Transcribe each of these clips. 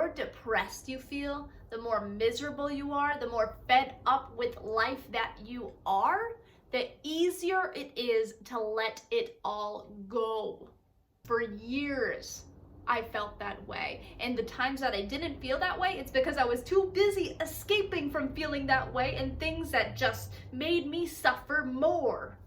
more depressed you feel, the more miserable you are, the more fed up with life that you are, the easier it is to let it all go. For years, I felt that way. And the times that I didn't feel that way, it's because I was too busy escaping from feeling that way and things that just made me suffer more.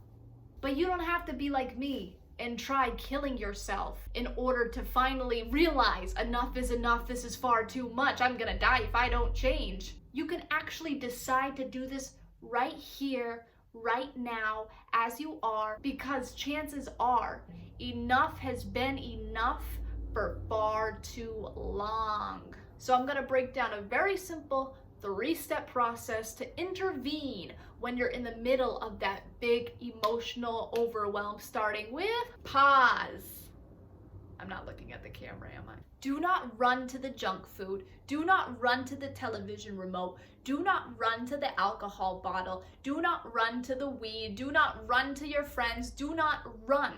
But you don't have to be like me and try killing yourself in order to finally realize enough is enough, this is far too much, I'm gonna die if I don't change. You can actually decide to do this right here, right now, as you are, because chances are enough has been enough for far too long. So I'm gonna break down a very simple 3-step process to intervene when you're in the middle of that big emotional overwhelm, starting with pause. I'm not looking at the camera, am I? Do not run to the junk food. Do not run to the television remote. Do not run to the alcohol bottle. Do not run to the weed. Do not run to your friends. Do not run.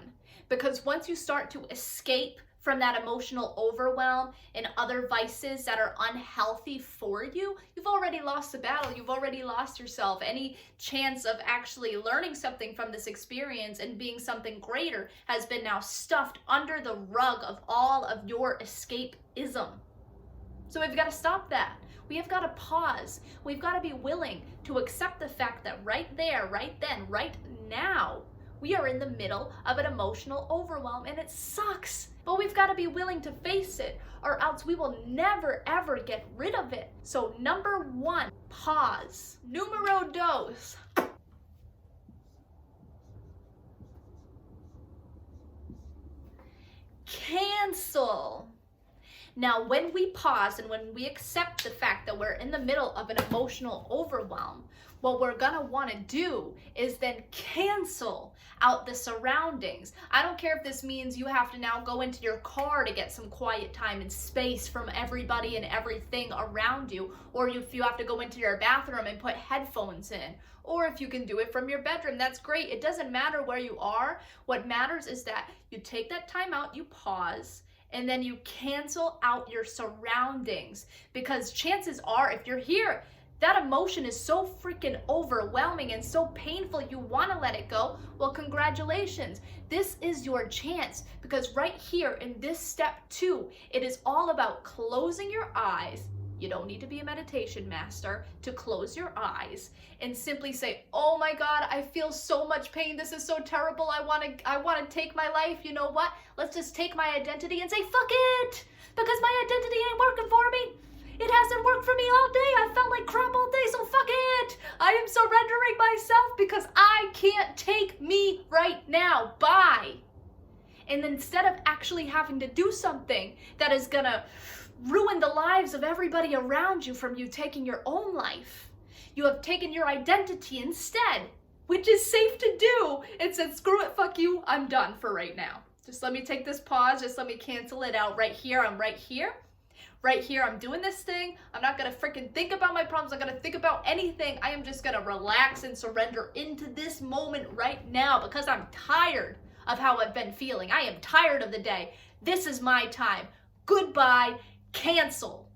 Because once you start to escape from that emotional overwhelm and other vices that are unhealthy for you, you've already lost the battle. You've already lost yourself. Any chance of actually learning something from this experience and being something greater has been now stuffed under the rug of all of your escapism. So we've got to stop that. We have got to pause. We've got to be willing to accept the fact that right there, right then, right now, we are in the middle of an emotional overwhelm and it sucks. But we've got to be willing to face it, or else we will never ever get rid of it. So number 1, pause. Numero dos. Cancel. Now, when we pause and when we accept the fact that we're in the middle of an emotional overwhelm, what we're gonna wanna do is then cancel out the surroundings. I don't care if this means you have to now go into your car to get some quiet time and space from everybody and everything around you, or if you have to go into your bathroom and put headphones in, or if you can do it from your bedroom, that's great. It doesn't matter where you are. What matters is that you take that time out, you pause, and then you cancel out your surroundings. Because chances are, if you're here, that emotion is so freaking overwhelming and so painful you want to let it go. Well, congratulations. This is your chance, because right here in this step 2, it is all about closing your eyes. You don't need to be a meditation master to close your eyes and simply say, oh my God, I feel so much pain. This is so terrible. I want to take my life. You know what? Let's just take my identity and say, fuck it, because my identity ain't working for me. It hasn't worked for me all day. I felt like crap all day, so fuck it. I am surrendering myself because I can't take me right now. Bye. And instead of actually having to do something that is gonna ruin the lives of everybody around you from you taking your own life, you have taken your identity instead, which is safe to do, and said, screw it, fuck you, I'm done for right now. Just let me take this pause, just let me cancel it out right here. I'm right here. Right here, I'm doing this thing. I'm not gonna freaking think about my problems. I'm gonna think about anything. I am just gonna relax and surrender into this moment right now because I'm tired of how I've been feeling. I am tired of the day. This is my time. Goodbye. Cancel.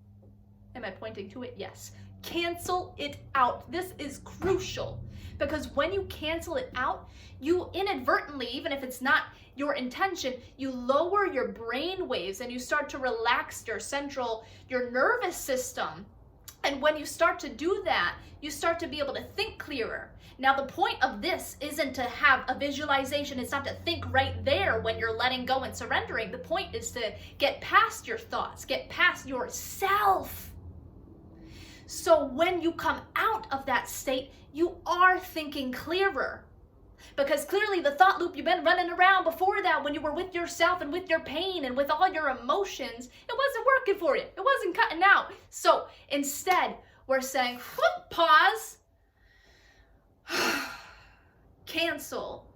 Am I pointing to it? Yes. Cancel it out. This is crucial, because when you cancel it out, you inadvertently, even if it's not your intention, you lower your brain waves and you start to relax your nervous system. And when you start to do that, you start to be able to think clearer. Now, the point of this isn't to have a visualization. It's not to think right there when you're letting go and surrendering. The point is to get past your thoughts, get past yourself. So when you come out of that state, you are thinking clearer. Because clearly the thought loop you've been running around before that, when you were with yourself and with your pain and with all your emotions, it wasn't working for you. It wasn't cutting out. So instead, we're saying, pause, cancel.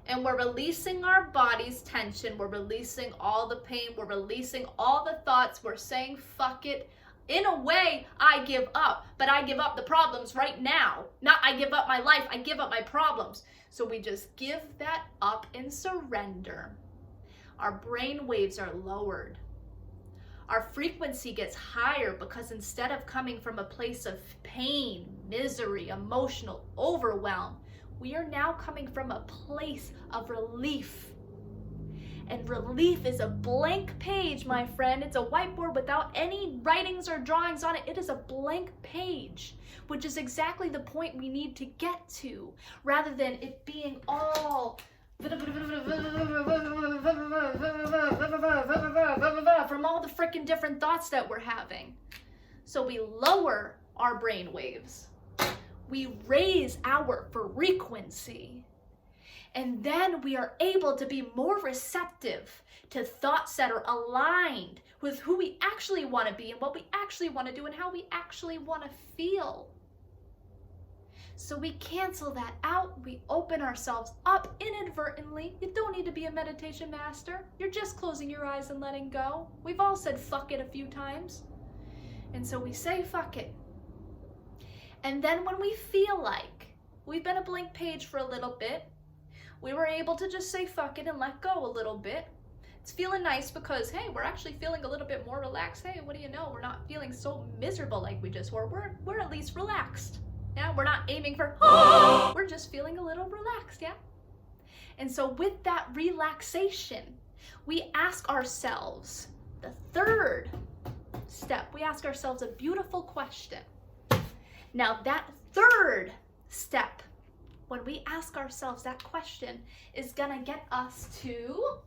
And we're releasing our body's tension. We're releasing all the pain. We're releasing all the thoughts. We're saying, fuck it. In a way, I give up, but I give up the problems right now. Not I give up my life, I give up my problems. So we just give that up and surrender. Our brain waves are lowered. Our frequency gets higher because instead of coming from a place of pain, misery, emotional overwhelm, we are now coming from a place of relief. And relief is a blank page, my friend. It's a whiteboard without any writings or drawings on it. It is a blank page, which is exactly the point we need to get to, rather than it being all from all the freaking different thoughts that we're having. So we lower our brain waves. We raise our frequency. And then we are able to be more receptive to thoughts that are aligned with who we actually want to be and what we actually want to do and how we actually want to feel. So we cancel that out. We open ourselves up inadvertently. You don't need to be a meditation master. You're just closing your eyes and letting go. We've all said fuck it a few times. And so we say fuck it. And then when we feel like we've been a blank page for a little bit, we were able to just say fuck it and let go a little bit. It's feeling nice because, hey, we're actually feeling a little bit more relaxed. Hey, what do you know? We're not feeling so miserable like we just were. We're at least relaxed. Yeah, we're not aiming for, oh, we're just feeling a little relaxed, yeah? And so with that relaxation, we ask ourselves the third step. We ask ourselves a beautiful question. Now that third step, when we ask ourselves that question, is gonna get us to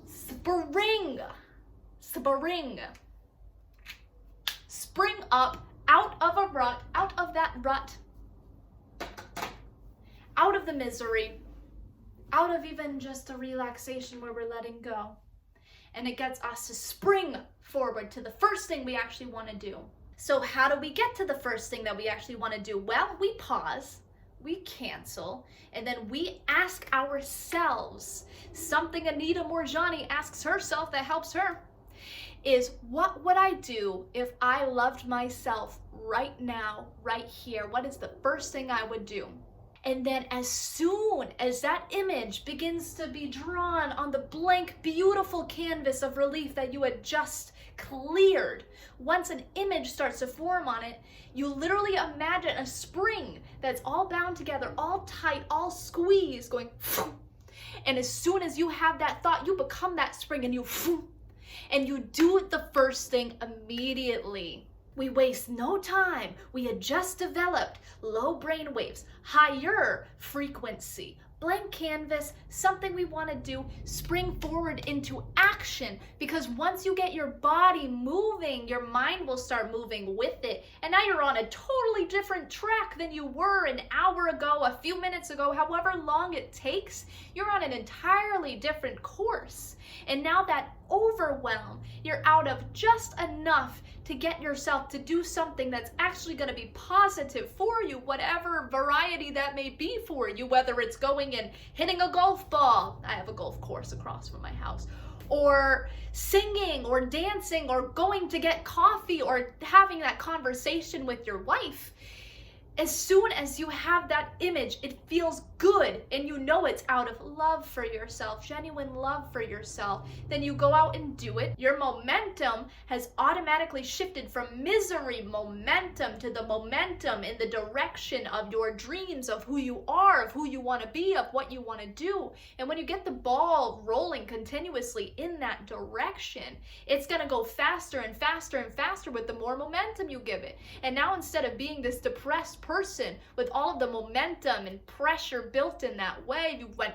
spring. Spring up out of a rut, out of that rut, out of the misery, out of even just a relaxation where we're letting go. And it gets us to spring forward to the first thing we actually want to do. So how do we get to the first thing that we actually want to do? Well, we pause, we cancel, and then we ask ourselves something Anita Morjani asks herself that helps her, is what would I do if I loved myself right now, right here? What is the first thing I would do? And then as soon as that image begins to be drawn on the blank, beautiful canvas of relief that you had just cleared, once an image starts to form on it, you literally imagine a spring that's all bound together, all tight, all squeezed, going, and as soon as you have that thought, you become that spring and you do the first thing immediately. We waste no time. We had just developed low brain waves, higher frequency, blank canvas, something we want to do, spring forward into action, because once you get your body moving, your mind will start moving with it. And now you're on a totally different track than you were an hour ago, a few minutes ago, however long it takes. You're on an entirely different course. And now that overwhelm, you're out of just enough to get yourself to do something that's actually going to be positive for you, whatever variety that may be for you, whether it's going and hitting a golf ball. I have a golf course across from my house. Or singing or dancing or going to get coffee or having that conversation with your wife. As soon as you have that image, it feels good and you know it's out of love for yourself, genuine love for yourself. Then you go out and do it. Your momentum has automatically shifted from misery momentum to the momentum in the direction of your dreams, of who you are, of who you want to be, of what you want to do. And when you get the ball rolling continuously in that direction, it's going to go faster and faster and faster with the more momentum you give it. And now instead of being this depressed person with all of the momentum and pressure built in that way, you went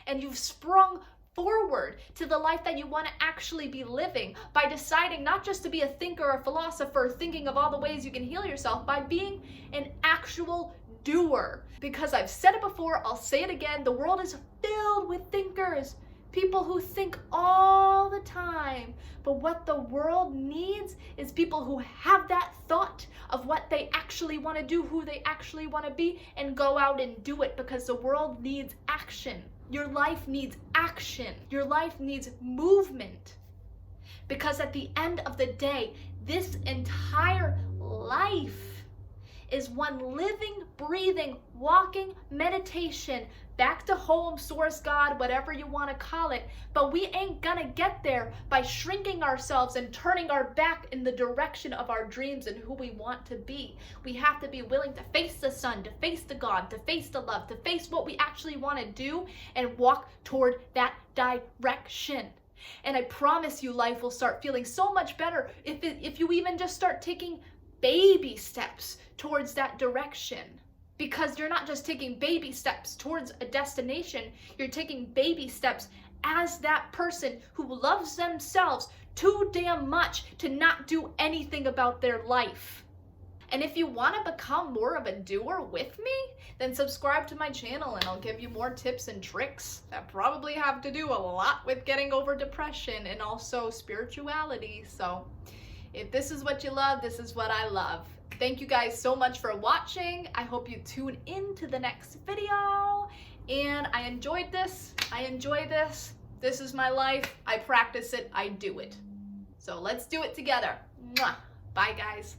and you've sprung forward to the life that you want to actually be living by deciding not just to be a thinker or philosopher thinking of all the ways you can heal yourself, by being an actual doer. Because I've said it before, I'll say it again, the world is filled with thinkers. People who think all the time. But what the world needs is people who have that thought of what they actually want to do, who they actually want to be, and go out and do it, because the world needs action. Your life needs action. Your life needs movement. Because at the end of the day, this entire life is one living, breathing, walking meditation back to home, source, God, whatever you want to call it. But we ain't gonna get there by shrinking ourselves and turning our back in the direction of our dreams and who we want to be. We have to be willing to face the sun, to face the God, to face the love, to face what we actually want to do and walk toward that direction. And I promise you, life will start feeling so much better if you even just start taking baby steps towards that direction. Because you're not just taking baby steps towards a destination, you're taking baby steps as that person who loves themselves too damn much to not do anything about their life. And if you want to become more of a doer with me, then subscribe to my channel and I'll give you more tips and tricks that probably have to do a lot with getting over depression and also spirituality. So if this is what you love, this is what I love. Thank you guys so much for watching. I hope you tune in to the next video. And I enjoyed this. I enjoy this. This is my life. I practice it. I do it. So let's do it together. Mwah. Bye, guys.